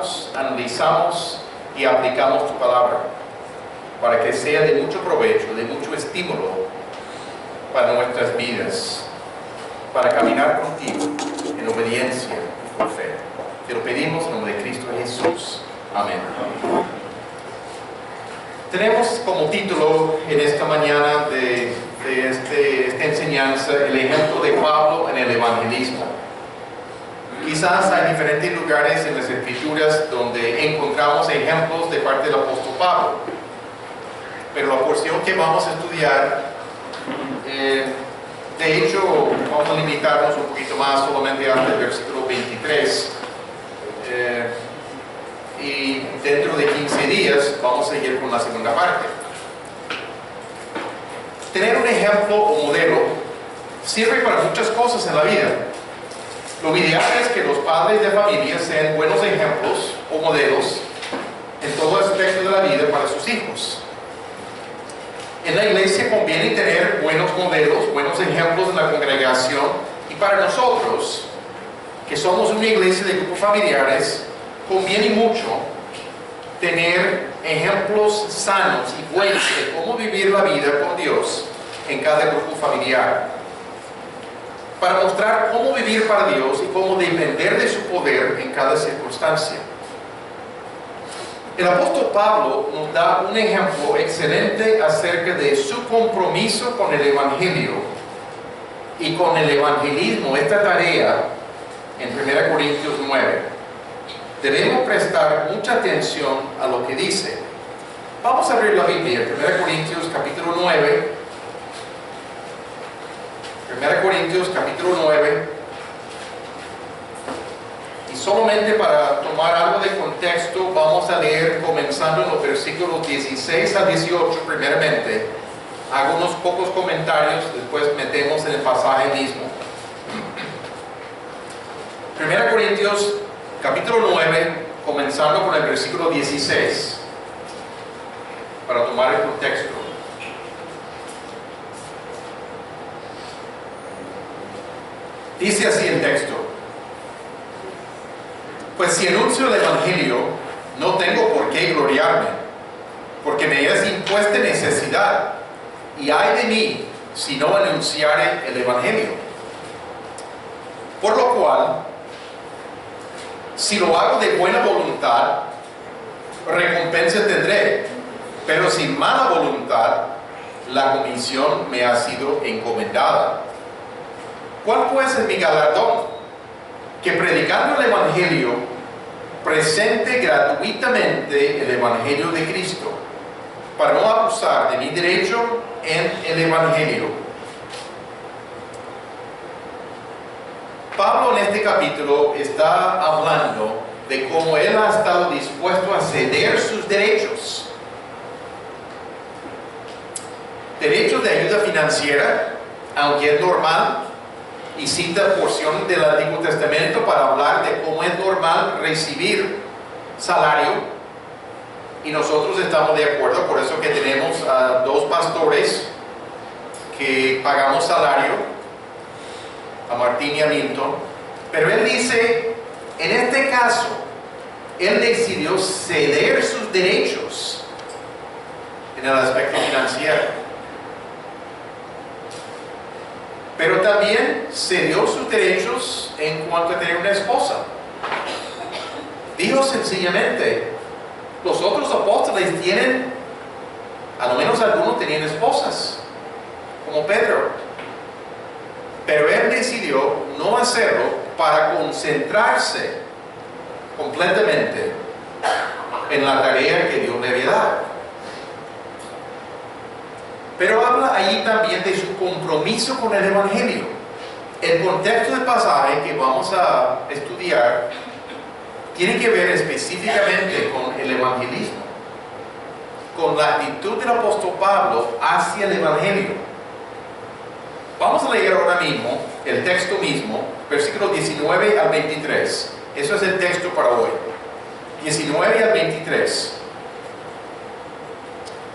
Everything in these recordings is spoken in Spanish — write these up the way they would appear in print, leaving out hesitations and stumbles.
meditamos, analizamos y aplicamos tu palabra, para que sea de mucho provecho, de mucho estímulo para nuestras vidas, para caminar contigo en obediencia y por fe. Te lo pedimos en nombre de Cristo Jesús. Amén. Tenemos como título en esta mañana de esta enseñanza el ejemplo de Pablo en el evangelismo. Quizás hay diferentes lugares en las Escrituras donde encontramos ejemplos de parte del apóstol Pablo, pero la porción que vamos a estudiar, de hecho, vamos a limitarnos un poquito más solamente hasta el versículo 23. Y dentro de 15 días vamos a seguir con la segunda parte. Tener un ejemplo o modelo sirve para muchas cosas en la vida. Lo ideal es que los padres de familia sean buenos ejemplos o modelos en todo aspecto de la vida para sus hijos. En la iglesia conviene tener buenos modelos, buenos ejemplos en la congregación, y para nosotros, que somos una iglesia de grupos familiares, conviene mucho tener ejemplos sanos y buenos de cómo vivir la vida con Dios en cada grupo familiar, para mostrar cómo vivir para Dios y cómo depender de su poder en cada circunstancia. El apóstol Pablo nos da un ejemplo excelente acerca de su compromiso con el Evangelio y con el evangelismo, esta tarea en 1 Corintios 9. Debemos prestar mucha atención a lo que dice. Vamos a abrir la Biblia, 1 Corintios capítulo 9. 1 Corintios capítulo 9. Y solamente para tomar algo de contexto, vamos a leer comenzando en los versículos 16 al 18 primeramente. Hago unos pocos comentarios, después metemos en el pasaje mismo. 1 Corintios capítulo 9, comenzando con el versículo 16, para tomar el contexto. Dice así el texto: pues si anuncio el Evangelio, no tengo por qué gloriarme, porque me es impuesta necesidad, y ay de mí si no anunciare el Evangelio. Por lo cual, si lo hago de buena voluntad, recompensa tendré, pero sin mala voluntad, la comisión me ha sido encomendada. ¿Cuál pues es mi galardón? Que predicando el Evangelio, presente gratuitamente el Evangelio de Cristo, para no abusar de mi derecho en el Evangelio. Pablo en este capítulo está hablando de cómo él ha estado dispuesto a ceder sus derechos. Derechos de ayuda financiera, aunque es normal, y cita porciones del Antiguo Testamento para hablar de cómo es normal recibir salario, y nosotros estamos de acuerdo, por eso que tenemos a dos pastores que pagamos salario, a Martín y a Milton. Pero él dice, en este caso, él decidió ceder sus derechos en el aspecto financiero. Pero también cedió sus derechos en cuanto a tener una esposa. Dijo sencillamente, los otros apóstoles tienen, a lo menos algunos tenían esposas, como Pedro. Pero él decidió no hacerlo para concentrarse completamente en la tarea que Dios le había dado. Pero habla allí también de su compromiso con el Evangelio. El contexto del pasaje que vamos a estudiar tiene que ver específicamente con el evangelismo, con la actitud del apóstol Pablo hacia el Evangelio. Vamos a leer ahora mismo el texto mismo, versículos 19 al 23. Eso es el texto para hoy. 19 al 23.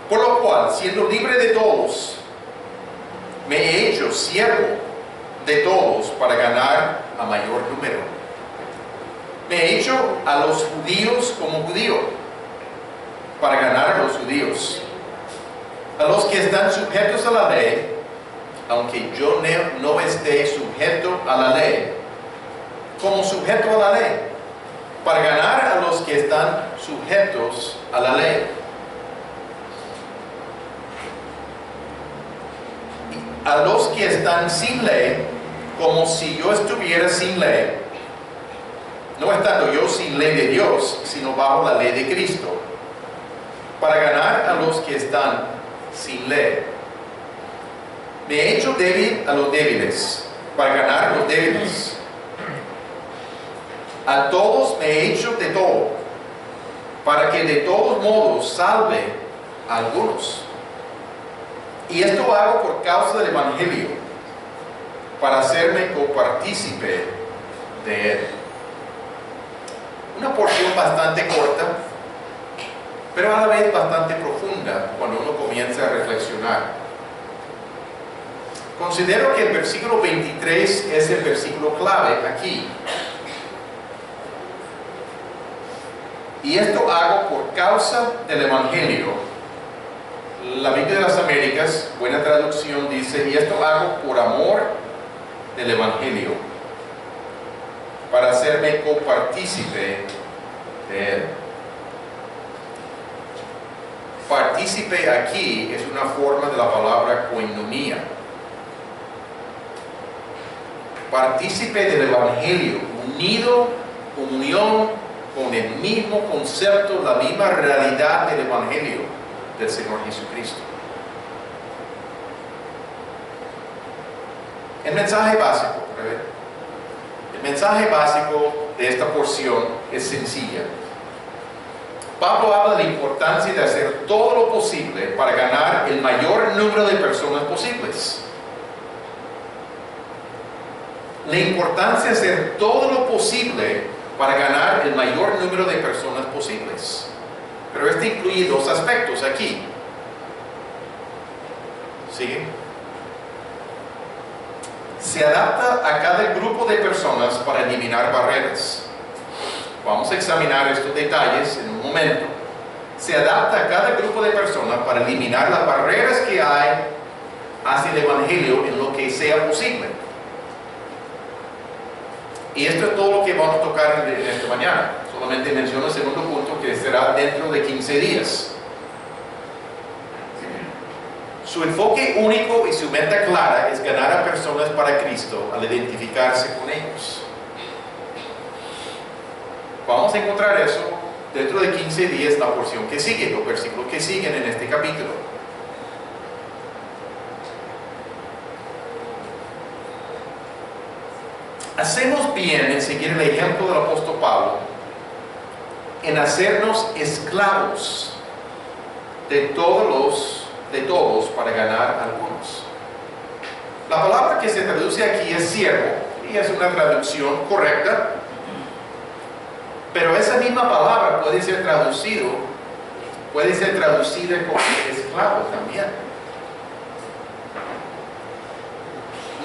Por lo cual, siendo libre de todos, me he hecho siervo de todos para ganar a mayor número. Me he hecho a los judíos como judío, para ganar a los judíos. A los que están sujetos a la ley, aunque yo no esté sujeto a la ley, como sujeto a la ley, para ganar a los que están sujetos a la ley. Y a los que están sin ley, como si yo estuviera sin ley, no estando yo sin ley de Dios, sino bajo la ley de Cristo, para ganar a los que están sin ley. Me he hecho débil a los débiles, para ganar a los débiles. A todos me he hecho de todo, para que de todos modos salve a algunos. Y esto hago por causa del Evangelio, para hacerme copartícipe de él. Una porción bastante corta, pero a la vez bastante profunda cuando uno comienza a reflexionar. Considero que el versículo 23 es el versículo clave aquí. Y esto hago por causa del Evangelio. La Biblia de las Américas, buena traducción, dice, y esto hago por amor del Evangelio, para hacerme copartícipe de él. Partícipe aquí es una forma de la palabra koinonia. Partícipe del Evangelio, unido, comunión con el mismo concepto, la misma realidad del Evangelio del Señor Jesucristo. El mensaje básico, el mensaje básico de esta porción es sencilla. Pablo habla de la importancia de hacer todo lo posible para ganar el mayor número de personas posibles. La importancia de hacer todo lo posible para ganar el mayor número de personas posibles. Pero este incluye dos aspectos aquí. ¿Siguen? Se adapta a cada grupo de personas para eliminar barreras. Vamos a examinar estos detalles en un momento. Se adapta a cada grupo de personas para eliminar las barreras que hay hacia el Evangelio en lo que sea posible. Y esto es todo lo que vamos a tocar en esta mañana. Solamente menciono el segundo punto, que será dentro de 15 días. Su enfoque único y su meta clara es ganar a personas para Cristo al identificarse con ellos. Vamos a encontrar eso dentro de 15 días, la porción que sigue, los versículos que siguen en este capítulo. Hacemos bien en seguir el ejemplo del apóstol Pablo, en hacernos esclavos de todos para ganar a algunos. La palabra que se traduce aquí es siervo, y es una traducción correcta, pero esa misma palabra puede ser traducida como esclavo también.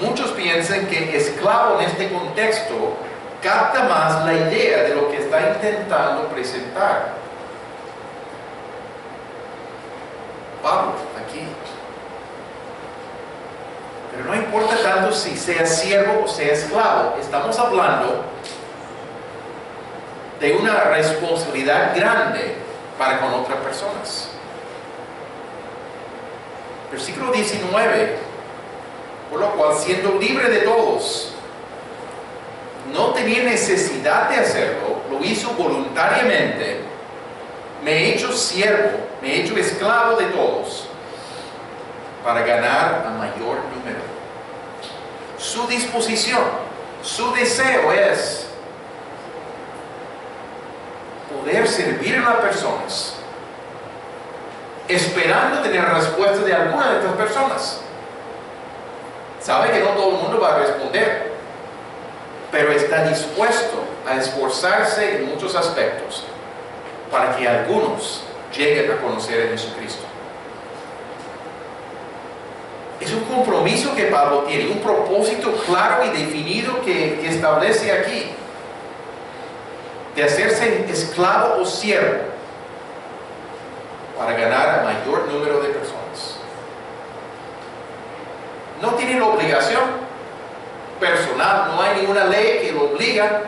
Muchos piensan que esclavo en este contexto capta más la idea de lo que está intentando presentar Pablo aquí. Pero no importa tanto si sea siervo o sea esclavo, estamos hablando de una responsabilidad grande para con otras personas. Versículo 19. Por lo cual, siendo libre de todos, no tenía necesidad de hacerlo, lo hizo voluntariamente. Me he hecho siervo, me he hecho esclavo de todos, para ganar a mayor número. Su disposición, su deseo es poder servir a las personas, esperando tener respuesta de alguna de estas personas. Sabe que no todo el mundo va a responder, pero está dispuesto a esforzarse en muchos aspectos para que algunos lleguen a conocer a Jesucristo. Es un compromiso que Pablo tiene, un propósito claro y definido que establece aquí. de hacerse esclavo o siervo para ganar a mayor número de personas. No tiene la obligación personal, no hay ninguna ley que lo obliga,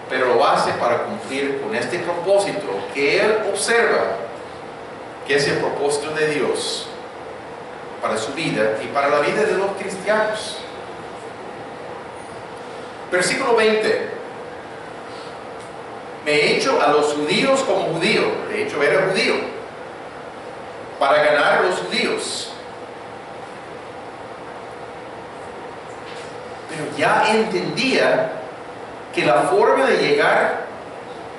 pero lo hace para cumplir con este propósito que él observa que es el propósito de Dios para su vida y para la vida de los cristianos. Versículo 20. Me he hecho a los judíos como judío. De hecho, era judío, para ganar a los judíos. Pero ya entendía que la forma de llegar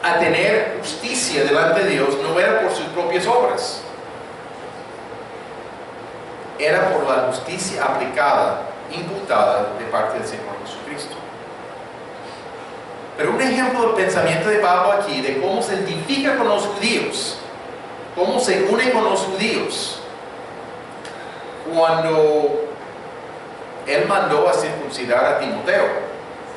a tener justicia delante de Dios no era por sus propias obras. Era por la justicia aplicada, imputada de parte del Señor Jesucristo. Pero un ejemplo del pensamiento de Pablo aquí, de cómo se identifica con los judíos, cómo se une con los judíos, cuando él mandó a circuncidar a Timoteo,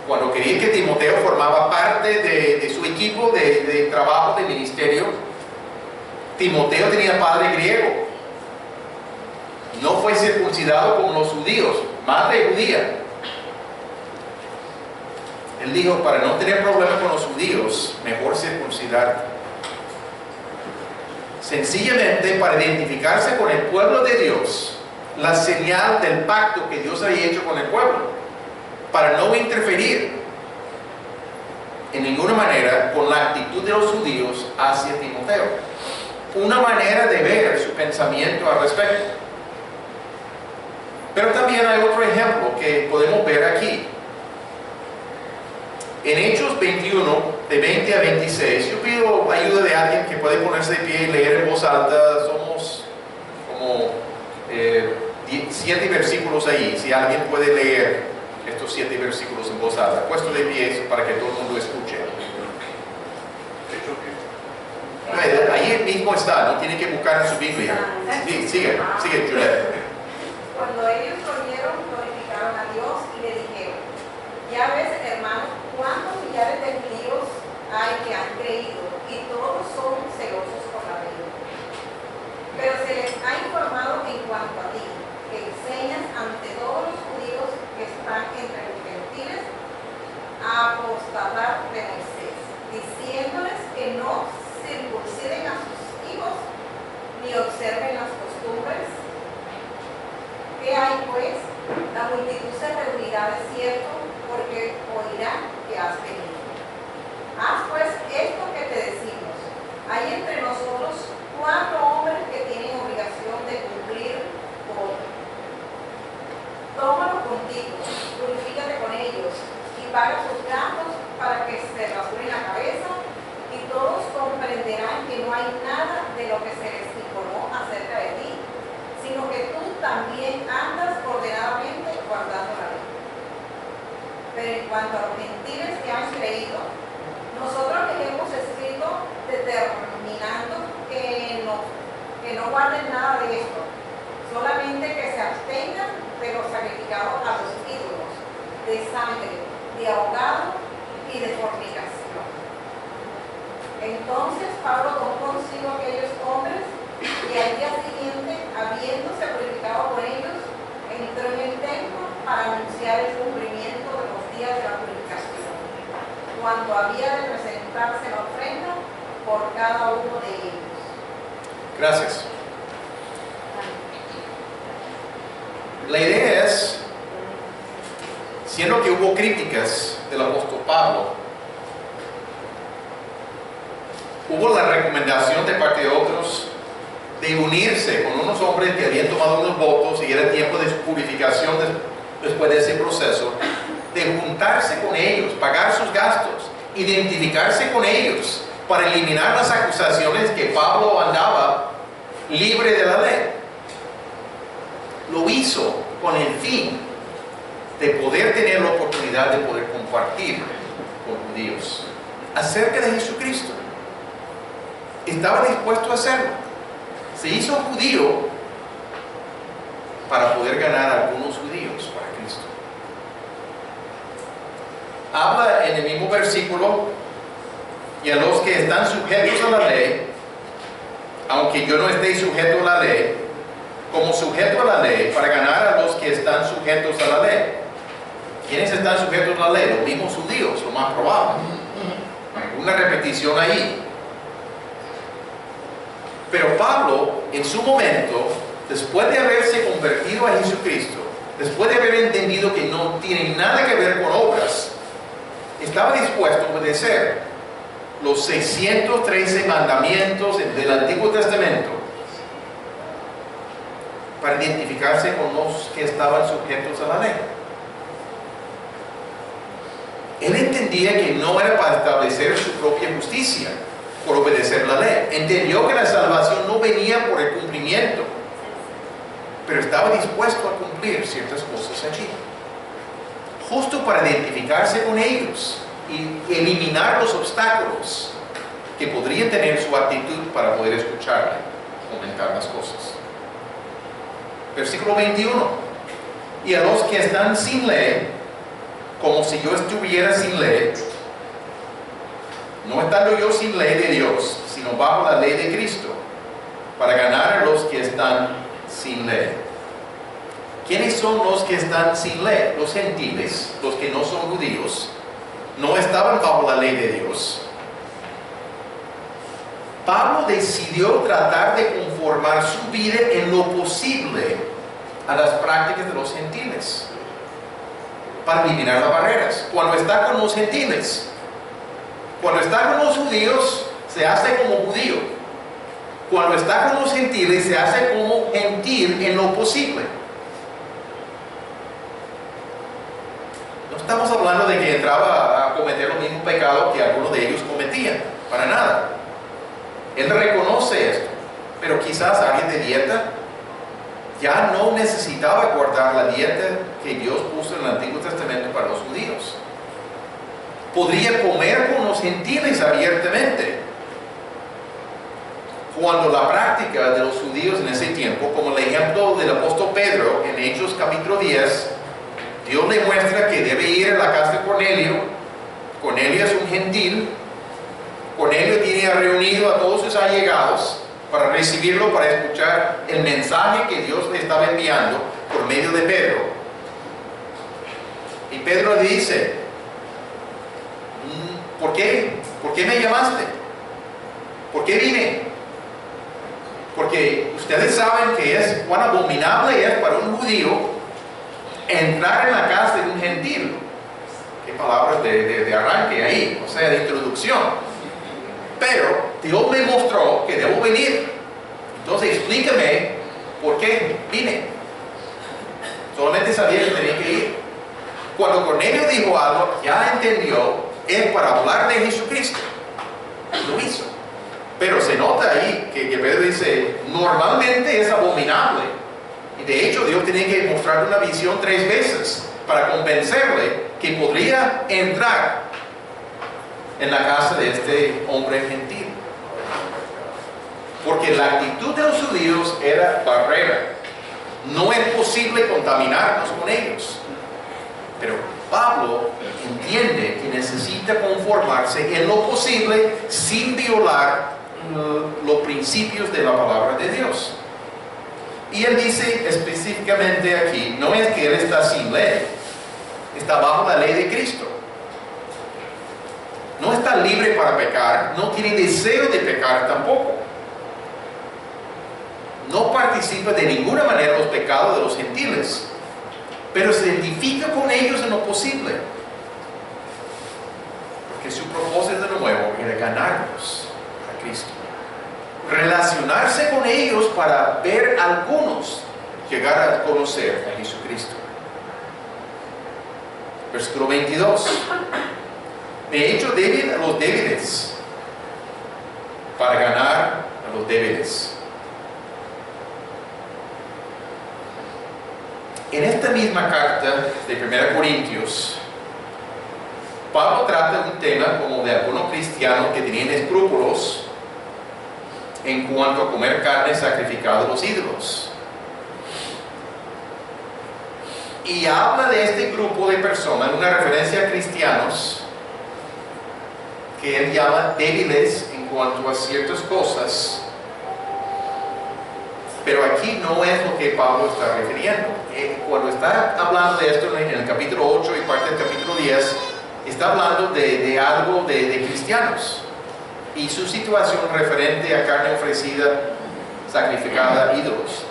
cuando quería que Timoteo formaba parte de su equipo de trabajo, de ministerio. Timoteo tenía padre griego, no fue circuncidado como los judíos, madre judía. Él dijo, para no tener problemas con los judíos, mejor circuncidar. Sencillamente para identificarse con el pueblo de Dios, la señal del pacto que Dios había hecho con el pueblo, para no interferir en ninguna manera con la actitud de los judíos hacia Timoteo. Una manera de ver su pensamiento al respecto. Pero también hay otro ejemplo que podemos ver aquí. En Hechos 21, de 20 a 26, yo pido ayuda de alguien que puede ponerse de pie y leer en voz alta. Somos como 7 versículos ahí. Si alguien puede leer estos 7 versículos en voz alta, puesto de pie para que todo el mundo escuche. Ahí mismo está, no tiene que buscar en su Biblia. Sí, sigue, Juliette. Cuando ellos oyeron, glorificaron a Dios y le dijeron: ya ves, hermanos, cuántos millares de judíos hay que han creído, y todos son celosos por la ley. Pero se les ha informado en cuanto a ti, que enseñas ante todos los judíos que están entre los gentiles a apostatar de Moisés, diciéndoles que no circunciden a sus hijos ni observen las costumbres. ¿Qué hay pues? La multitud se reunirá de cierto, porque oirán que has venido. Haz pues esto que te decimos: hay entre nosotros 4 hombres que tienen obligación de cumplir todo. Tómalos contigo, purifícate con ellos y paga sus gastos para que se rasuren la cabeza, y todos comprenderán que no hay nada de lo que se les informó acerca de ti, sino que tú también andas ordenadamente guardando la ley. Pero en cuanto a los gentiles que han creído, nosotros les hemos escrito determinando que no guarden nada de esto, solamente que se abstengan de los sacrificados a los ídolos, de sangre, de ahogado y de fornicación. Entonces Pablo tomó consigo aquellos hombres y al día siguiente, habiéndose purificado por ellos, entró en el templo para anunciar el cumplimiento de los días de la purificación, cuando había de presentarse la ofrenda por cada uno de ellos. Gracias. La idea es, siendo que hubo críticas del apóstol Pablo, hubo la recomendación de parte de otros de unirse con unos hombres que habían tomado unos votos y era tiempo de purificación después de ese proceso, de juntarse con ellos, pagar sus gastos, identificarse con ellos para eliminar las acusaciones que Pablo andaba libre de la ley. Lo hizo con el fin de poder tener la oportunidad de poder compartir con judíos acerca de Jesucristo. Estaba dispuesto a hacerlo. Se hizo judío para poder ganar a algunos judíos para Cristo. habla en el mismo versículo, y a los que están sujetos a la ley, aunque yo no esté sujeto a la ley, como sujeto a la ley, para ganar a los que están sujetos a la ley. ¿Quiénes están sujetos a la ley? Los mismos judíos, lo más probable. Una repetición ahí. Pero Pablo, en su momento, después de haberse convertido a Jesucristo, después de haber entendido que no tiene nada que ver con obras, estaba dispuesto a obedecer los 613 mandamientos del Antiguo Testamento para identificarse con los que estaban sujetos a la ley. Él entendía que no era para establecer su propia justicia por obedecer la ley. Entendió que la salvación no venía por el cumplimiento, pero estaba dispuesto a cumplir ciertas cosas allí, justo para identificarse con ellos y eliminar los obstáculos que podrían tener su actitud para poder escucharle comentar las cosas. Versículo 21. Y a los que están sin ley, como si yo estuviera sin ley, no estando yo sin ley de Dios, sino bajo la ley de Cristo, para ganar a los que están sin ley. ¿Quiénes son los que están sin ley? Los gentiles, los que no son judíos, no estaban bajo la ley de Dios. Pablo decidió tratar de conformar su vida en lo posible a las prácticas de los gentiles, para eliminar las barreras. Cuando está con los gentiles, cuando está con los judíos, se hace como judío. Cuando está con los gentiles, se hace como gentil en lo posible. No estamos hablando de que entraba a cometer los mismos pecados que algunos de ellos cometían, para nada. Él reconoce esto, pero quizás alguien de dieta ya no necesitaba guardar la dieta que Dios puso en el Antiguo Testamento para los judíos. Podría comer con los gentiles abiertamente, cuando la práctica de los judíos en ese tiempo, como el ejemplo del apóstol Pedro en Hechos capítulo 10, Dios le muestra que debe ir a la casa de Cornelio. Cornelio es un gentil. Cornelio tiene reunido a todos sus allegados para recibirlo, para escuchar el mensaje que Dios le estaba enviando por medio de Pedro. Y Pedro le dice: ¿por qué? ¿Por qué me llamaste? ¿Por qué vine? Porque ustedes saben que es cuán abominable es para un judío entrar en la casa de un gentil. Qué palabras de arranque ahí, o sea, de introducción. Pero Dios me mostró que debo venir. Entonces explícame por qué vine. Solamente sabía que tenía que ir. Cuando Cornelio dijo algo, ya entendió, es para hablar de Jesucristo. Lo hizo. Pero se nota ahí que Pedro dice, normalmente es abominable. Y de hecho Dios tenía que mostrar una visión 3 veces para convencerle que podría entrar en la casa de este hombre gentil. Porque la actitud de los judíos era barrera. No es posible contaminarnos con ellos. Pero Pablo entiende que necesita conformarse en lo posible sin violar los principios de la palabra de Dios. Y él dice específicamente aquí, no es que él está sin ley, está bajo la ley de Cristo. No está libre para pecar, no tiene deseo de pecar tampoco. No participa de ninguna manera en los pecados de los gentiles, pero se identifica con ellos en lo posible. Porque su propósito de nuevo era ganarlos a Cristo. Relacionarse con ellos para ver a algunos llegar a conocer a Jesucristo. Versículo 22. Me he hecho débil a los débiles para ganar a los débiles. En esta misma carta de 1 Corintios, Pablo trata un tema como de algunos cristianos que tenían escrúpulos en cuanto a comer carne sacrificada a los ídolos. Y habla de este grupo de personas, una referencia a cristianos, que él llama débiles en cuanto a ciertas cosas. Pero aquí no es lo que Pablo está refiriendo. Cuando está hablando de esto en el capítulo 8 y parte del capítulo 10, está hablando de algo de cristianos y su situación referente a carne ofrecida, sacrificada a ídolos.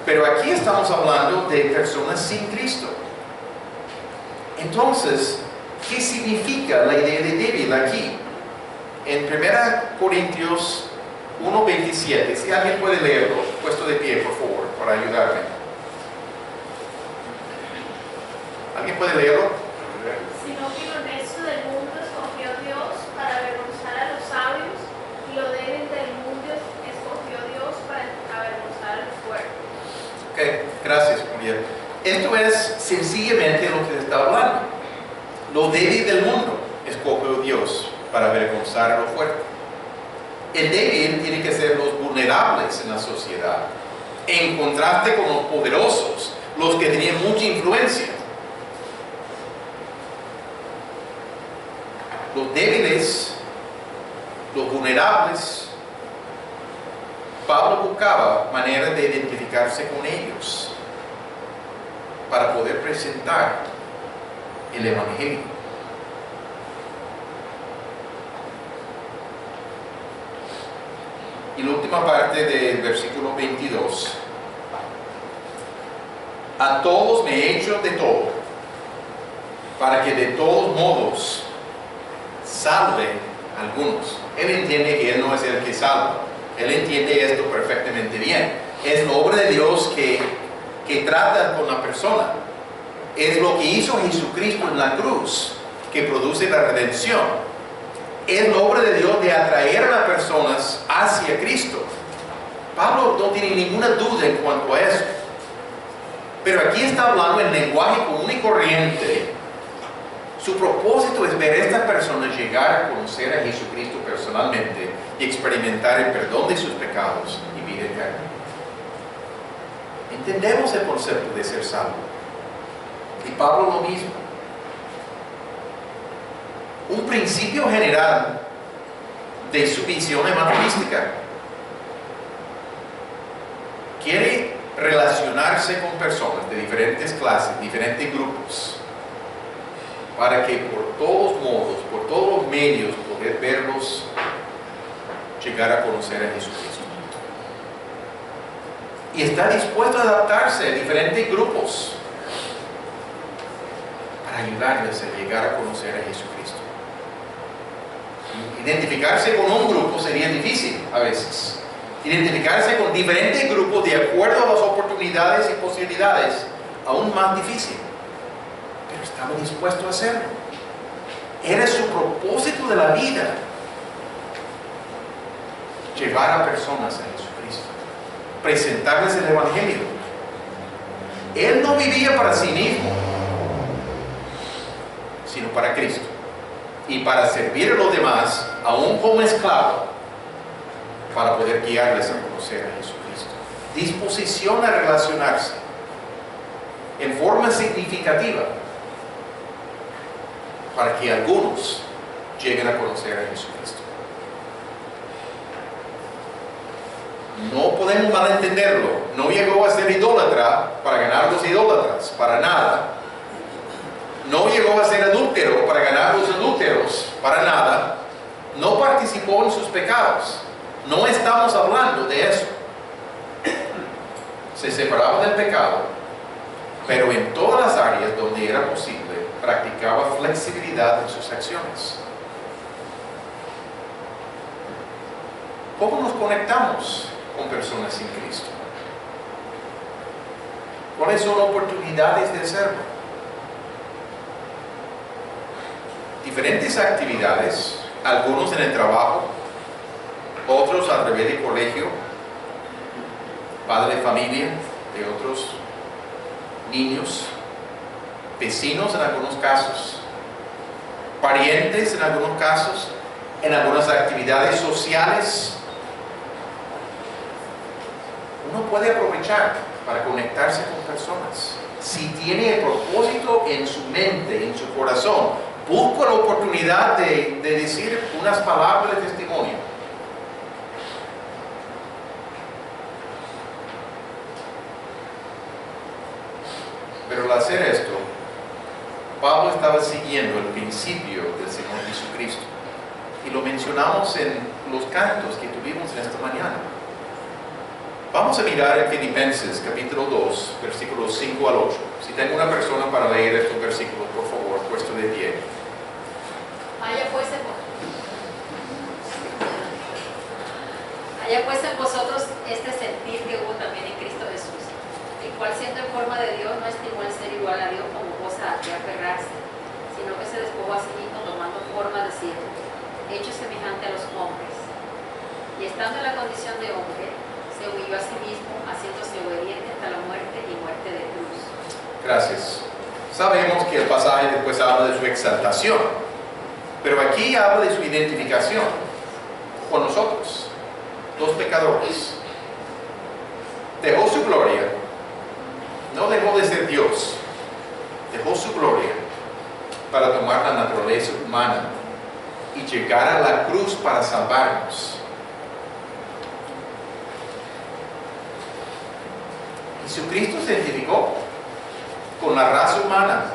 Pero aquí estamos hablando de personas sin Cristo. Entonces, ¿qué significa la idea de débil aquí? En 1 Corintios 1:27, si alguien puede leerlo, puesto de pie, por favor, para ayudarme. ¿Alguien puede leerlo? Sino que lo necio del mundo escogió Dios para avergonzar a los sabios, y lo débil del mundo escogió Dios para avergonzar a los fuertes. Ok, gracias, Muriel. Esto es sencillamente lo que se está hablando. Lo débil del mundo escogió Dios para avergonzar a los fuertes. El débil tiene que ser los vulnerables en la sociedad, en contraste con los poderosos, los que tenían mucha influencia. Los débiles, los vulnerables, Pablo buscaba maneras de identificarse con ellos para poder presentar el Evangelio. Y la última parte del versículo 22. A todos me he hecho de todo, para que de todos modos salve a algunos. Él entiende que él no es el que salva. Él entiende esto perfectamente bien. Es la obra de Dios que trata con la persona. Es lo que hizo Jesucristo en la cruz que produce la redención. Es la obra de Dios de atraer a las personas hacia Cristo. Pablo no tiene ninguna duda en cuanto a eso. Pero aquí está hablando en lenguaje común y corriente. Su propósito es ver a estas personas llegar a conocer a Jesucristo personalmente y experimentar el perdón de sus pecados y vida eterna. Entendemos el concepto de ser salvo. Y Pablo lo mismo. Un principio general de su visión evangelística. Quiere relacionarse con personas de diferentes clases, diferentes grupos, para que por todos modos, por todos los medios, poder verlos llegar a conocer a Jesucristo. Y está dispuesto a adaptarse a diferentes grupos para ayudarles a llegar a conocer a Jesucristo. Identificarse con un grupo sería difícil a veces. Identificarse con diferentes grupos de acuerdo a las oportunidades y posibilidades, aún más difícil. Pero estaba dispuesto a hacerlo. Era su propósito de la vida, llevar a personas a Jesucristo, presentarles el Evangelio. Él no vivía para sí mismo, sino para Cristo, y para servir a los demás, aún como esclavo, para poder guiarles a conocer a Jesucristo. Disposición a relacionarse en forma significativa para que algunos lleguen a conocer a Jesucristo. No podemos malentenderlo. No llegó a ser idólatra para ganar los idólatras, para nada. No llegó a ser adúltero para ganar los adúlteros, para nada. No participó en sus pecados. No estamos hablando de eso. Se separaba del pecado, pero en todas las áreas donde era posible, practicaba flexibilidad en sus acciones. ¿Cómo nos conectamos con personas sin Cristo? ¿Cuáles son oportunidades de hacerlo? Diferentes actividades, algunos en el trabajo, otros a través de colegio, padre de familia, de otros niños, vecinos en algunos casos, parientes en algunos casos, en algunas actividades sociales. Uno puede aprovechar para conectarse con personas si tiene el propósito en su mente, en su corazón, busca la oportunidad de decir unas palabras de testimonio. Pero al hacer esto, Pablo estaba siguiendo el principio del Señor Jesucristo. Y lo mencionamos en los cantos que tuvimos en esta mañana. Vamos a mirar en Filipenses capítulo 2, versículos 5 al 8. Si tengo una persona para leer estos versículos, por favor, puesto de pie. Haya pues en vosotros este sentir que hubo también en Cristo Jesús, el cual siendo en forma de Dios no estimó el ser igual a Dios como cosa a que aferrarse, sino que se despojó a sí mismo tomando forma de siervo, hecho semejante a los hombres, y estando en la condición de hombre, se humilló a sí mismo, haciéndose obediente hasta la muerte y muerte de cruz. Gracias. Sabemos que el pasaje después habla de su exaltación, pero aquí habla de su identificación con nosotros, los pecadores. Dejó su gloria, no dejó de ser Dios, dejó su gloria para tomar la naturaleza humana y llegar a la cruz para salvarnos. Jesucristo se identificó con la raza humana,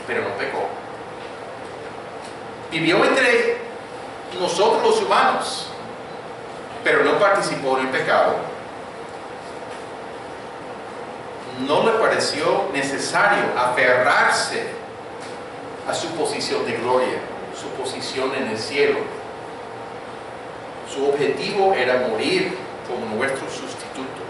pero no pecó. Vivió entre nosotros los humanos, pero no participó en el pecado. No le pareció necesario aferrarse a su posición de gloria, su posición en el cielo. Su objetivo era morir como nuestro sustituto,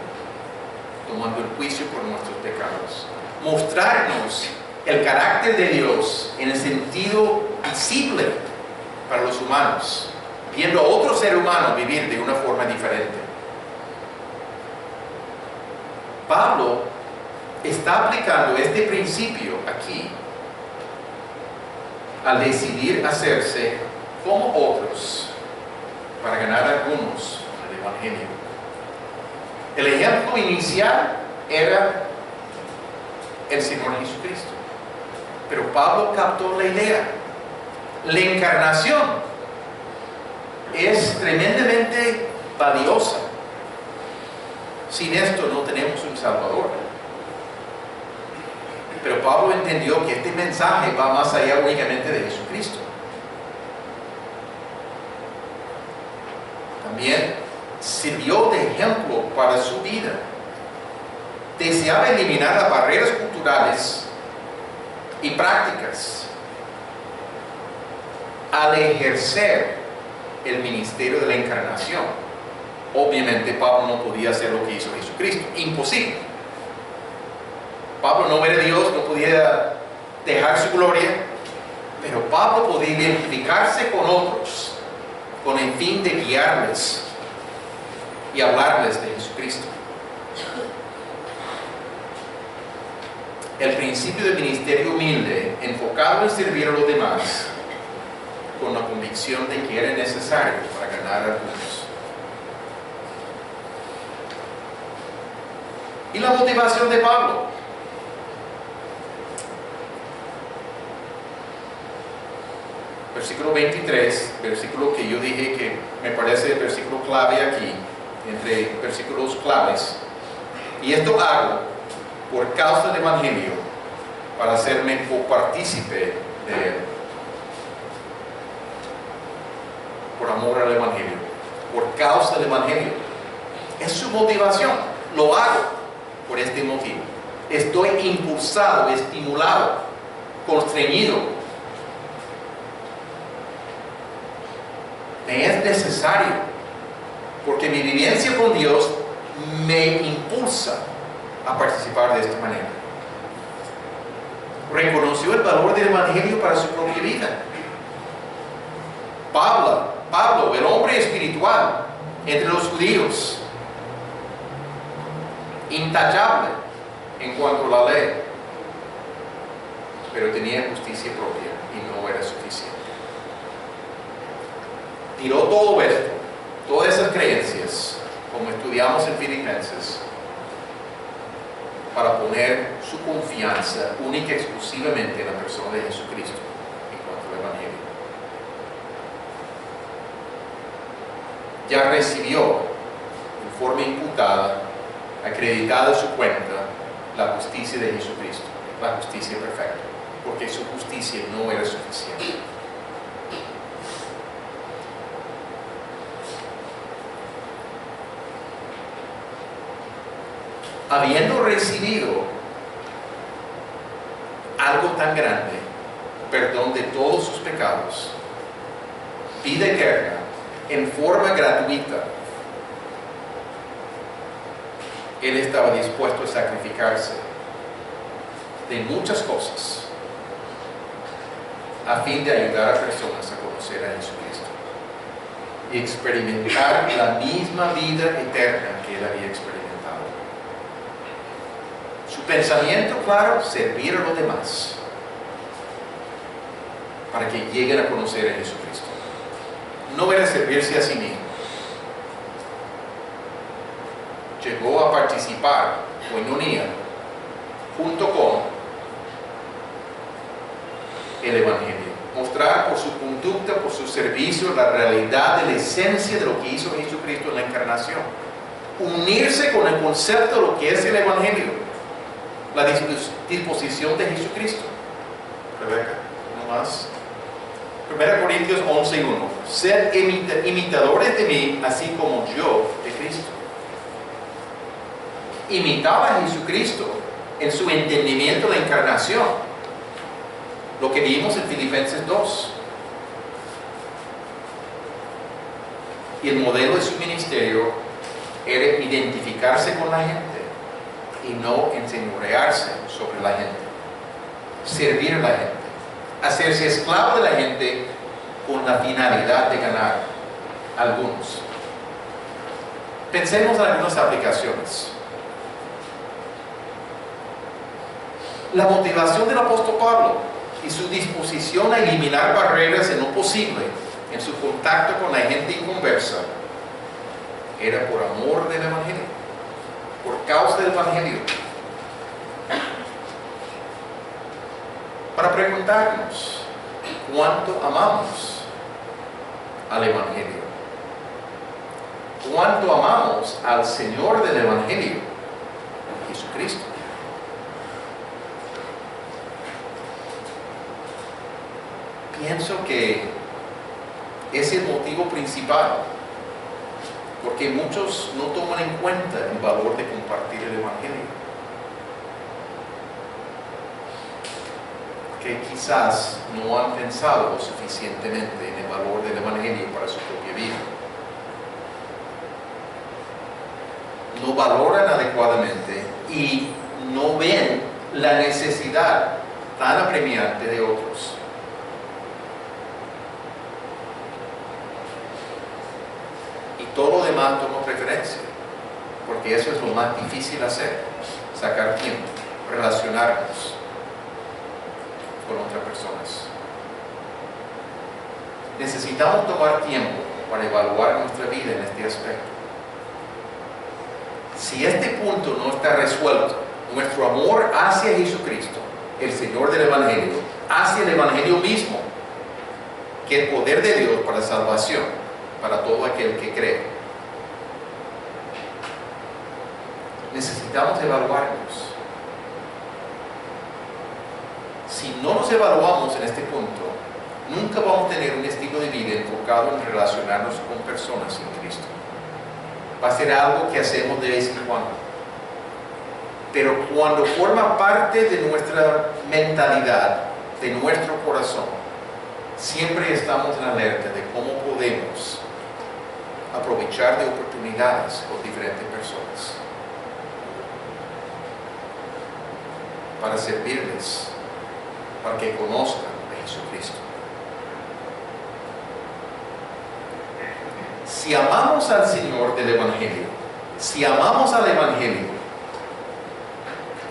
tomando el juicio por nuestros pecados. Mostrarnos el carácter de Dios en el sentido visible para los humanos, viendo a otro ser humano vivir de una forma diferente. Pablo está aplicando este principio aquí al decidir hacerse como otros para ganar a algunos al Evangelio. El ejemplo inicial era el Señor Jesucristo, pero Pablo captó la idea. La encarnación es tremendamente valiosa. Sin esto no tenemos un Salvador. Pero Pablo entendió que este mensaje va más allá únicamente de Jesucristo. También sirvió de ejemplo para su vida. Deseaba eliminar las barreras culturales y prácticas al ejercer el ministerio de la encarnación. Obviamente Pablo no podía hacer lo que hizo Jesucristo, imposible. Pablo no era Dios, no podía dejar su gloria, pero Pablo podía identificarse con otros con el fin de guiarles y hablarles de Jesucristo. El principio del ministerio humilde, enfocado en servir a los demás, con la convicción de que era necesario para ganar a algunos. Y la motivación de Pablo. Versículo 23, versículo que yo dije que me parece el versículo clave aquí, entre versículos claves. Y esto hago por causa del Evangelio, para hacerme copartícipe de él. Por amor al Evangelio, por causa del Evangelio. Es su motivación. Lo hago por este motivo. Estoy impulsado, estimulado, constreñido. Me es necesario, porque mi vivencia con Dios me impulsa a participar de esta manera. Reconoció el valor del Evangelio para su propia vida. Pablo, el hombre espiritual entre los judíos, intachable en cuanto a la ley, pero tenía justicia propia y no era suficiente. Tiró todo esto, todas esas creencias, como estudiamos en Filipenses, para poner su confianza única y exclusivamente en la persona de Jesucristo en cuanto al Evangelio. Ya recibió en forma imputada, acreditada en su cuenta, la justicia de Jesucristo, la justicia perfecta, porque su justicia no era suficiente. Habiendo recibido algo tan grande, perdón de todos sus pecados, vida eterna, en forma gratuita, Él estaba dispuesto a sacrificarse de muchas cosas a fin de ayudar a personas a conocer a Jesucristo y experimentar la misma vida eterna que Él había experimentado. Su pensamiento, claro, servir a los demás para que lleguen a conocer a Jesucristo. No era servirse a sí mismo. Llegó a participar, koinonia, junto con el Evangelio. Mostrar por su conducta, por su servicio, la realidad de la esencia de lo que hizo Jesucristo en la encarnación. Unirse con el concepto de lo que es el Evangelio. La disposición de Jesucristo. Rebeca, no más. 1 Corintios 11:1. Sed imitadores de mí, así como yo de Cristo. Imitaba a Jesucristo en su entendimiento de la encarnación. Lo que vimos en Filipenses 2. Y el modelo de su ministerio era identificarse con la gente y no enseñorearse sobre la gente. Servir a la gente. Hacerse esclavo de la gente con la finalidad de ganar a algunos. Pensemos en algunas aplicaciones. La motivación del apóstol Pablo y su disposición a eliminar barreras en lo posible en su contacto con la gente inconversa era por amor del Evangelio, por causa del Evangelio. Para preguntarnos cuánto amamos al Evangelio, cuánto amamos al Señor del Evangelio, Jesucristo. Pienso que es el motivo principal, porque muchos no toman en cuenta el valor de compartir el Evangelio. Que quizás no han pensado lo suficientemente en el valor del Evangelio para su propia vida. No valoran adecuadamente y no ven la necesidad tan apremiante de otros. Y todo lo demás toma preferencia, porque eso es lo más difícil hacer, sacar tiempo, relacionarnos con otras personas. Necesitamos tomar tiempo para evaluar nuestra vida en este aspecto. Si este punto no está resuelto, nuestro amor hacia Jesucristo, el Señor del Evangelio, hacia el Evangelio mismo, que es el poder de Dios para salvación, para todo aquel que cree. Necesitamos evaluarnos. Si no nos evaluamos en este punto, nunca vamos a tener un estilo de vida enfocado en relacionarnos con personas en Cristo. Va a ser algo que hacemos de vez en cuando. Pero cuando forma parte de nuestra mentalidad, de nuestro corazón, siempre estamos en alerta de cómo podemos aprovechar de oportunidades con diferentes personas para servirles, para que conozcan a Jesucristo. Si amamos al Señor del Evangelio, si amamos al Evangelio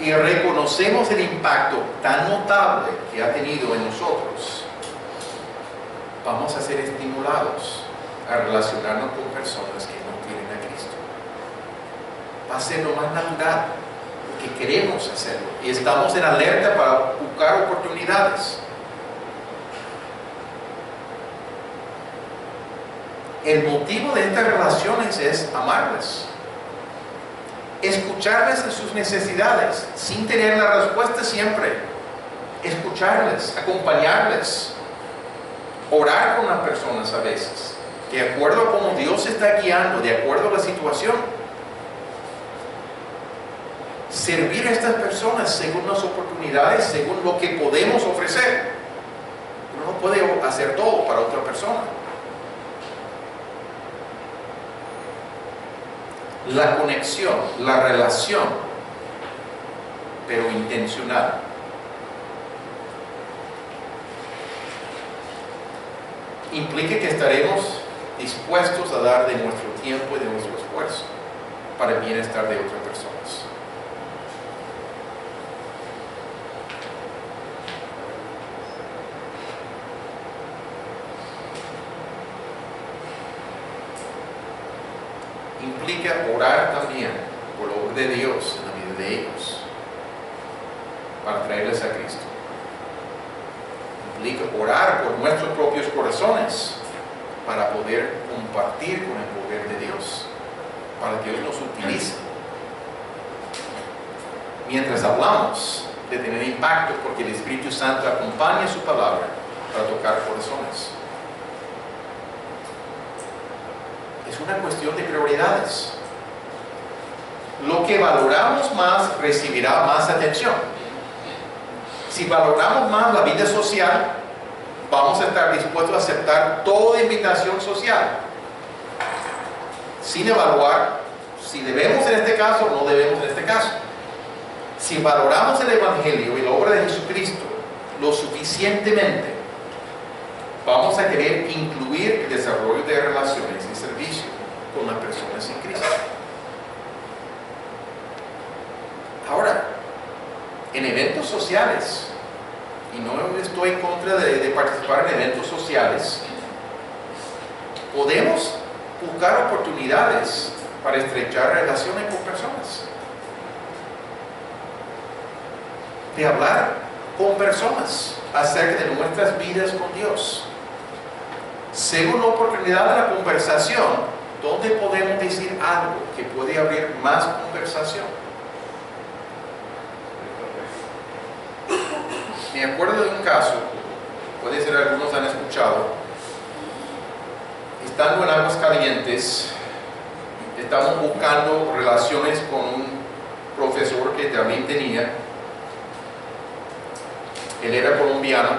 y reconocemos el impacto tan notable que ha tenido en nosotros, vamos a ser estimulados a relacionarnos con personas que no tienen a Cristo. Va a ser lo más natural, porque queremos hacerlo y estamos en alerta para buscar oportunidades. El motivo de estas relaciones es amarles, escucharles en sus necesidades, sin tener la respuesta siempre, escucharles, acompañarles, orar con las personas a veces, de acuerdo a cómo Dios está guiando, de acuerdo a la situación. Servir a estas personas según las oportunidades, según lo que podemos ofrecer. Uno no puede hacer todo para otra persona. La conexión, la relación, pero intencional. Implica que estaremos dispuestos a dar de nuestro tiempo y de nuestro esfuerzo para el bienestar de otras personas. Implica orar también por la obra de Dios en la vida de ellos, para traerles a Cristo. Implica orar por nuestros propios corazones, para poder compartir con el poder de Dios, para que Dios nos utilice. Mientras hablamos de tener impacto, porque el Espíritu Santo acompaña su palabra para tocar corazones. Es una cuestión de prioridades. Lo que valoramos más recibirá más atención. Si valoramos más la vida social, vamos a estar dispuestos a aceptar toda invitación social, sin evaluar si debemos en este caso o no debemos en este caso. Si valoramos el Evangelio y la obra de Jesucristo lo suficientemente, vamos a querer incluir el desarrollo de relaciones y servicio con las personas en Cristo. Ahora, en eventos sociales, y no estoy en contra de participar en eventos sociales, podemos buscar oportunidades para estrechar relaciones con personas, de hablar con personas acerca de nuestras vidas con Dios. Según la oportunidad de la conversación, ¿dónde podemos decir algo que puede abrir más conversación? Me acuerdo de un caso, puede ser algunos han escuchado, estando en Aguascalientes, estamos buscando relaciones con un profesor que también tenía. Él era colombiano,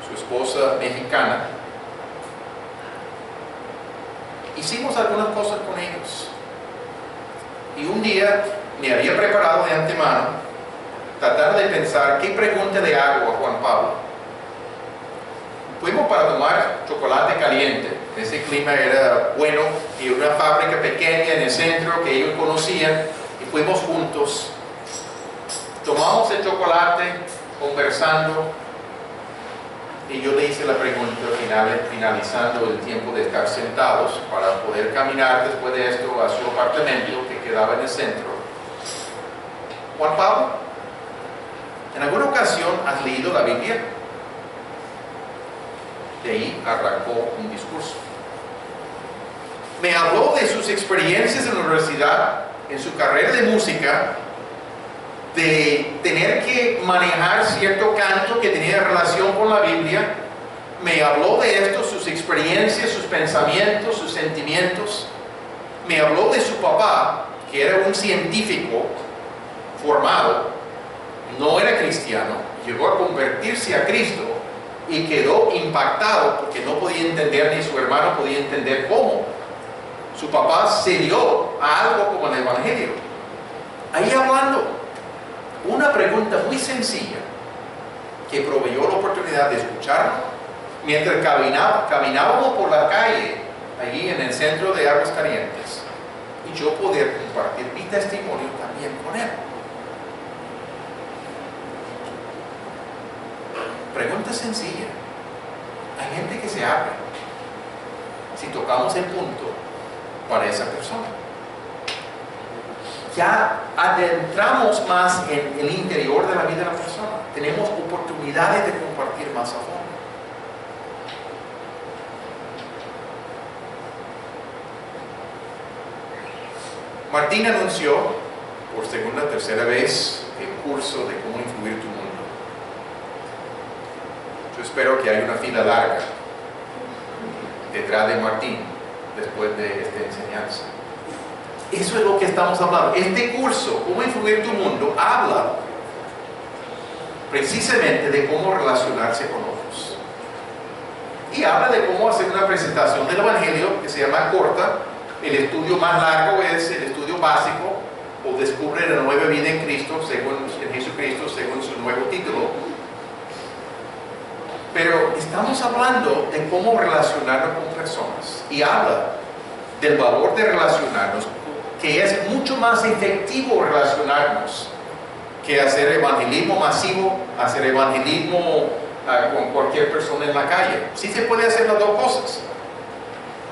su esposa mexicana. Hicimos algunas cosas con ellos. Y un día me había preparado de antemano tratar de pensar qué pregunta le hago a Juan Pablo. Fuimos para tomar chocolate caliente. Ese clima era bueno y una fábrica pequeña en el centro que ellos conocían, y fuimos juntos. Tomamos el chocolate, conversando, y yo le hice la pregunta finalizando el tiempo de estar sentados para poder caminar después de esto a su apartamento que quedaba en el centro. Juan Pablo, ¿en alguna ocasión has leído la Biblia? De ahí arrancó un discurso. Me habló de sus experiencias en la universidad, en su carrera de música, de tener que manejar cierto canto que tenía relación con la Biblia. Me habló de esto, sus experiencias, sus pensamientos, sus sentimientos. Me habló de su papá, que era un científico formado, no era cristiano, llegó a convertirse a Cristo y quedó impactado porque no podía entender, ni su hermano podía entender cómo su papá se dio a algo como el Evangelio. Ahí hablando, una pregunta muy sencilla que proveyó la oportunidad de escucharlo mientras caminábamos por la calle allí en el centro de Aguascalientes, y yo poder compartir mi testimonio también con él. Pregunta sencilla. Hay gente que se abre si tocamos el punto para esa persona. ya adentramos más en el interior de la vida de la persona. Tenemos oportunidades de compartir más a fondo. Martín anunció por segunda o tercera vez el curso de cómo influir tu mundo. Yo espero que haya una fila larga detrás de Martín después de esta enseñanza. Eso es lo que estamos hablando. Este curso, cómo influir tu mundo, habla precisamente de cómo relacionarse con otros. Y habla de cómo hacer una presentación del Evangelio que se llama corta. El estudio más largo es el estudio básico, o Descubre la nueva vida en Cristo, en Jesucristo, según su nuevo título. Pero estamos hablando de cómo relacionarnos con personas. Y habla del valor de relacionarnos, que es mucho más efectivo relacionarnos que hacer evangelismo masivo, hacer evangelismo con cualquier persona en la calle. Sí se puede hacer las dos cosas.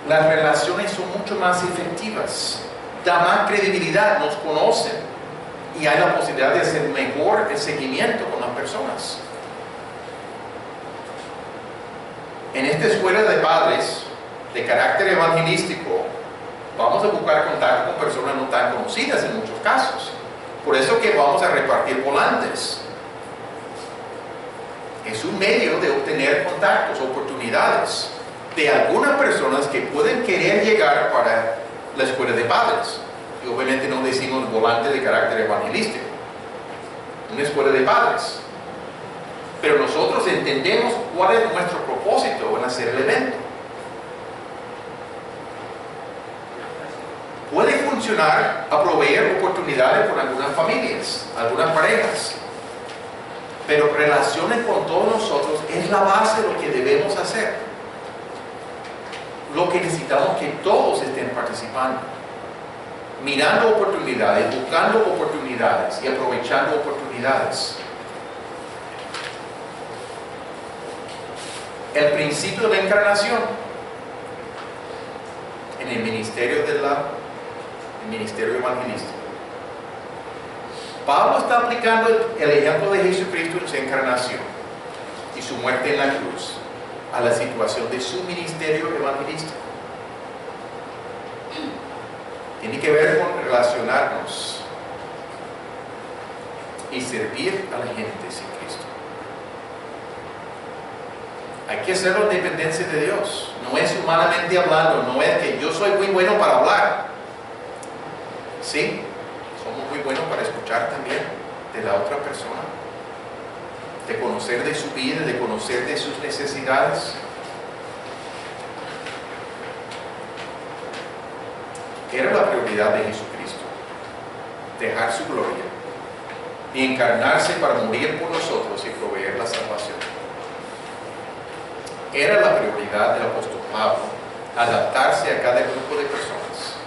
Las relaciones son mucho más efectivas, da más credibilidad, nos conocen y hay la posibilidad de hacer mejor el seguimiento con las personas. En esta escuela de padres de carácter evangelístico vamos a buscar contacto con personas no tan conocidas en muchos casos. Por eso que vamos a repartir volantes. Es un medio de obtener contactos, oportunidades de algunas personas que pueden querer llegar para la escuela de padres. Y obviamente no decimos volante de carácter evangelístico, una escuela de padres. Pero nosotros entendemos cuál es nuestro propósito en hacer el evento. Puede funcionar a proveer oportunidades con algunas familias, algunas parejas. Pero relaciones con todos nosotros es la base de lo que debemos hacer. Lo que necesitamos es que todos estén participando, mirando oportunidades, buscando oportunidades y aprovechando oportunidades. El principio de la encarnación en el ministerio evangelístico. Pablo está aplicando el ejemplo de Jesucristo en su encarnación y su muerte en la cruz a la situación de su ministerio evangelístico. Tiene que ver con relacionarnos y servir a la gente sin Cristo. Hay que hacerlo en dependencia de Dios. No es humanamente hablando, no es que yo soy muy bueno para hablar. Sí, somos muy buenos para escuchar también de la otra persona, de conocer de su vida, de conocer de sus necesidades. Era la prioridad de Jesucristo, dejar su gloria y encarnarse para morir por nosotros y proveer la salvación. Era la prioridad del apóstol Pablo, adaptarse a cada grupo de personas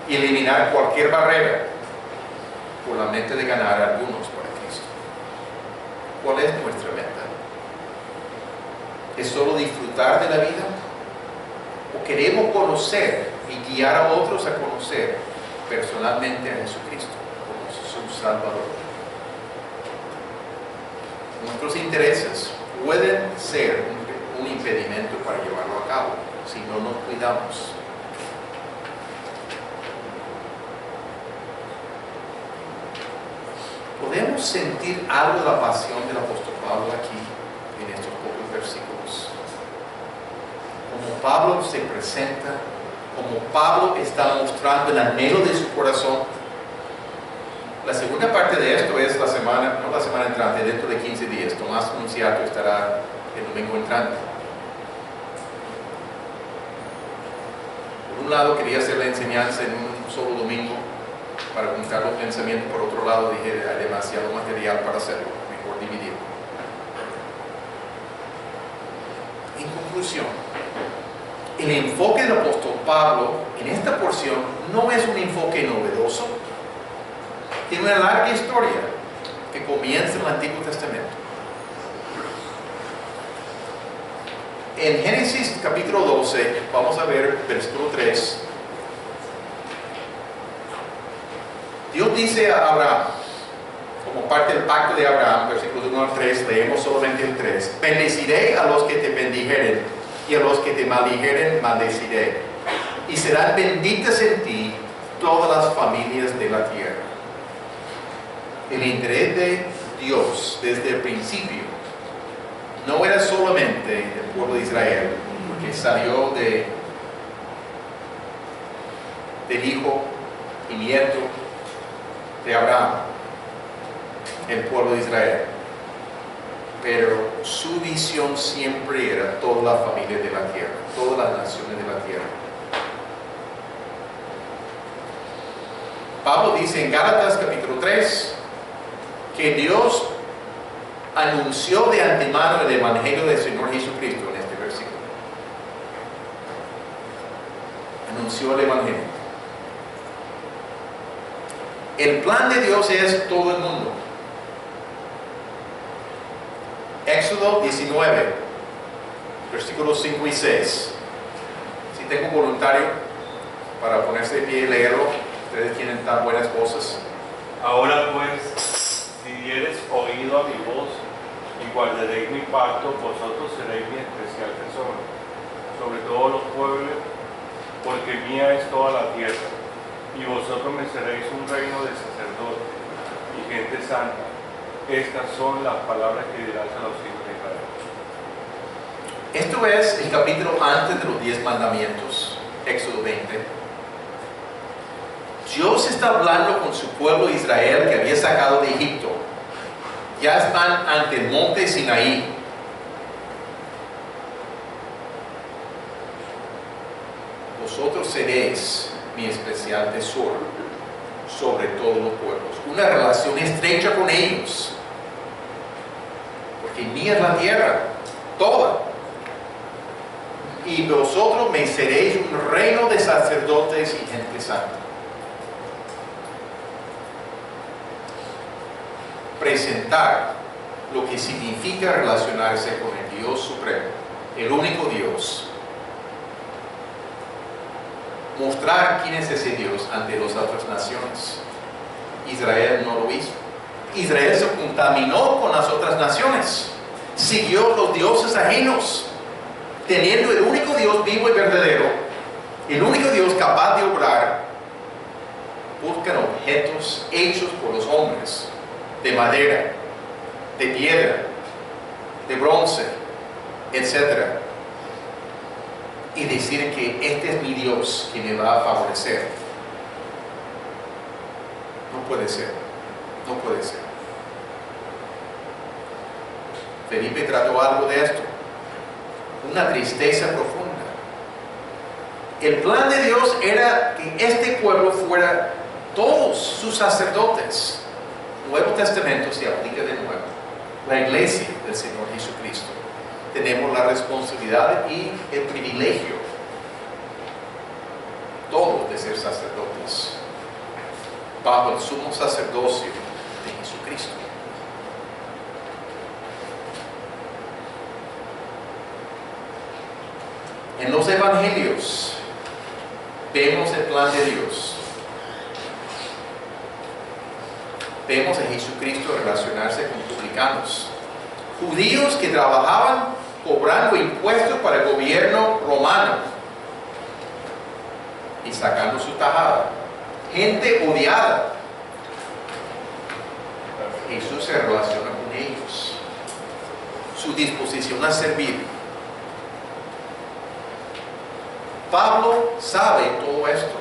y eliminar cualquier barrera por la meta de ganar a algunos para Cristo. ¿Cuál es nuestra meta? ¿Es solo disfrutar de la vida? ¿O queremos conocer y guiar a otros a conocer personalmente a Jesucristo como su Salvador? Nuestros intereses pueden ser un impedimento para llevarlo a cabo si no nos cuidamos. Podemos sentir algo de la pasión del apóstol Pablo aquí en estos pocos versículos. Como Pablo se presenta, como Pablo está mostrando el anhelo de su corazón. La segunda parte de esto es la semana, no la semana entrante, dentro de 15 días. Tomás Nunciato estará el domingo entrante. Por un lado quería hacer la enseñanza en un solo domingo para juntar los pensamientos. Por otro lado dije, hay demasiado material para hacerlo, mejor dividir. En conclusión, el enfoque del apóstol Pablo en esta porción no es un enfoque novedoso. Tiene una larga historia que comienza en el Antiguo Testamento. En Génesis capítulo 12, vamos a ver versículo 3. Dios dice a Abraham, como parte del pacto de Abraham, versículos 1 al 3, leemos solamente el 3. Bendeciré a los que te bendijeren, y a los que te maldijeren, maldeciré. Y serán benditas en ti todas las familias de la tierra. El interés de Dios desde el principio no era solamente el pueblo de Israel, porque salió del hijo y nieto de Abraham, el pueblo de Israel. Pero su visión siempre era todas las familias de la tierra, todas las naciones de la tierra. Pablo dice en Gálatas capítulo 3 que Dios anunció de antemano el evangelio del Señor Jesucristo en este versículo. Anunció el evangelio. El plan de Dios es todo el mundo. Éxodo 19, versículos 5 y 6. Si tengo un voluntario para ponerse de pie y leerlo, ustedes tienen tan buenas cosas. Ahora pues, si diereis oído a mi voz y guardaréis mi pacto, vosotros seréis mi especial tesoro sobre todos los pueblos, porque mía es toda la tierra, y vosotros me seréis un reino de sacerdotes y gente santa. Estas son las palabras que dirás a los hijos de Israel. Esto es el capítulo antes de los 10 mandamientos, Éxodo 20. Dios está hablando con su pueblo de Israel que había sacado de Egipto. Ya están ante el monte Sinaí. Vosotros seréis mi especial tesoro sobre todos los pueblos. Una relación estrecha con ellos. Porque mía es la tierra, toda. Y vosotros me seréis un reino de sacerdotes y gente santa. Presentar lo que significa relacionarse con el Dios Supremo, el único Dios. Mostrar quién es ese Dios ante las otras naciones. Israel no lo hizo. Israel se contaminó con las otras naciones. Siguió los dioses ajenos, teniendo el único Dios vivo y verdadero, el único Dios capaz de obrar. Buscan objetos hechos por los hombres, de madera, de piedra, de bronce, etc. Y decir que este es mi Dios que me va a favorecer. No puede ser, no puede ser. Felipe trató algo de esto, una tristeza profunda. El plan de Dios era que este pueblo fuera todos sus sacerdotes. Nuevo Testamento se aplica de nuevo. La iglesia del Señor Jesucristo. Tenemos la responsabilidad y el privilegio, todos, de ser sacerdotes, bajo el sumo sacerdocio de Jesucristo. En los evangelios vemos el plan de Dios. Vemos a Jesucristo relacionarse con publicanos, judíos que trabajaban cobrando impuestos para el gobierno romano y sacando su tajada. Gente odiada. Jesús se relaciona con ellos. Su disposición a servir. Pablo sabe todo esto.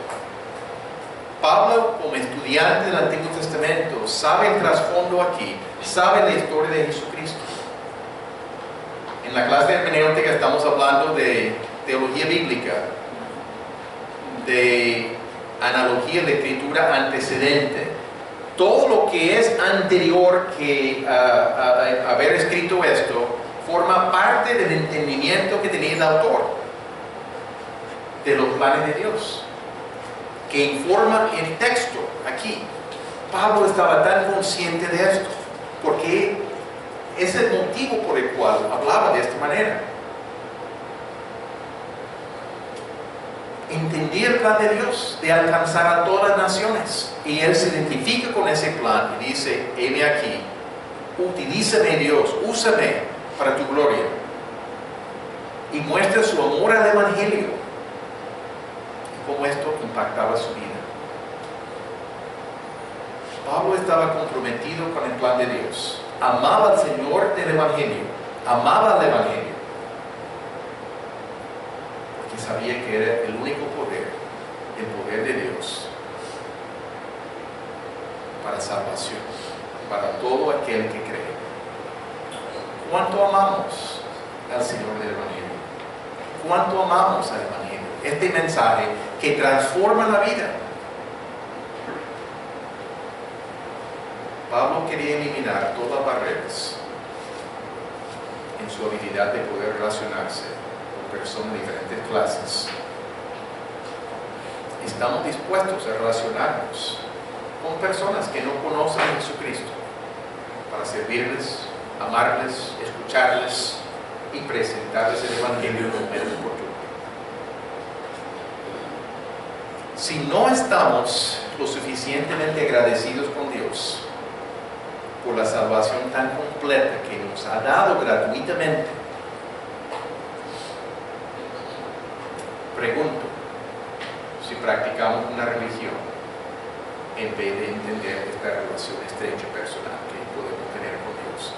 Pablo, como estudiante del Antiguo Testamento, sabe el trasfondo aquí, sabe la historia de Jesucristo. En la clase de hermenéutica estamos hablando de teología bíblica, de analogía de escritura antecedente. Todo lo que es anterior que haber escrito esto forma parte del entendimiento que tenía el autor de los planes de Dios, que informa el texto aquí. Pablo estaba tan consciente de esto, porque es el motivo por el cual hablaba de esta manera. entendía el plan de Dios de alcanzar a todas las naciones. Y él se identifica con ese plan y dice, heme aquí, utilízame Dios, úsame para tu gloria. Y muestra su amor al Evangelio y cómo esto impactaba su vida. Pablo estaba comprometido con el plan de Dios. Amaba al Señor del Evangelio. Amaba al Evangelio. Porque sabía que era el único poder, el poder de Dios para salvación, para todo aquel que cree. ¿Cuánto amamos al Señor del Evangelio? ¿Cuánto amamos al Evangelio? Este mensaje que transforma la vida. Pablo quería eliminar todas las barreras en su habilidad de poder relacionarse con personas de diferentes clases. Estamos dispuestos a relacionarnos con personas que no conocen a Jesucristo para servirles, amarles, escucharles y presentarles el Evangelio en un medio oportuno. Si no estamos lo suficientemente agradecidos con Dios por la salvación tan completa que nos ha dado gratuitamente, pregunto si practicamos una religión en vez de entender esta relación estrecha personal que podemos tener con Dios.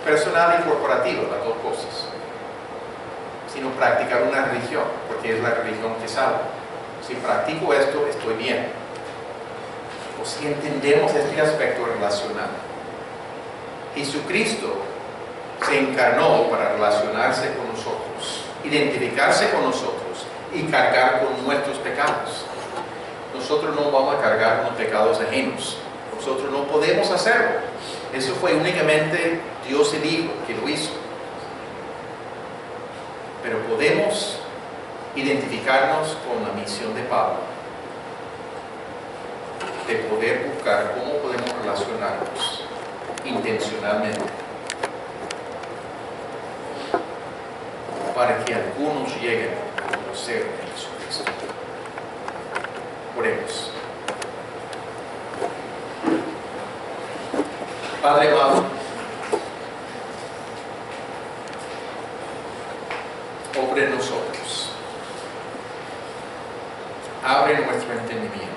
Personal y corporativa, las dos cosas. Sino practicar una religión, porque es la religión que salva. Si practico esto, estoy bien. O si entendemos este aspecto relacional. Jesucristo se encarnó para relacionarse con nosotros, identificarse con nosotros y cargar con nuestros pecados. Nosotros no vamos a cargar con los pecados ajenos. Nosotros no podemos hacerlo. Eso fue únicamente Dios el Hijo que lo hizo. Pero podemos identificarnos con la misión de Pablo, de poder buscar cómo podemos relacionarnos intencionalmente para que algunos lleguen a conocer a Jesucristo. Oremos. Padre amado, obra en nosotros. Abre nuestro entendimiento.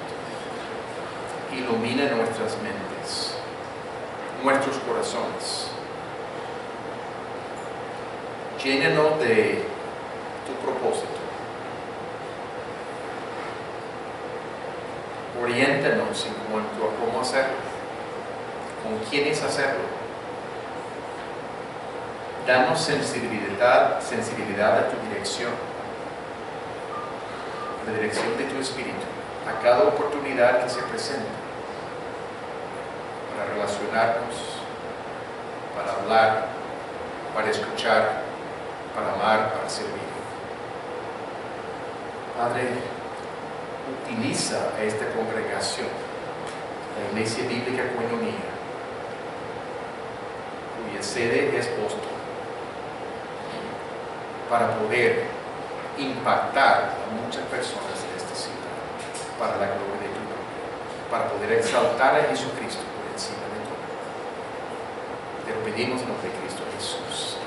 Ilumina nuestras mentes, nuestros corazones. Llénanos de tu propósito. Oriéntanos en cuanto a cómo hacerlo, con quiénes hacerlo. Danos sensibilidad a tu dirección, la dirección de tu Espíritu, a cada oportunidad que se presente, para relacionarnos, para hablar, para escuchar, para amar, para servir. Padre, utiliza a esta congregación, la Iglesia Bíblica Koinonia, cuya sede es Boston, para poder impactar a muchas personas en esta ciudad, para la gloria de tu nombre, para poder exaltar a Jesucristo por encima de todo. Te lo pedimos en nombre de Cristo Jesús.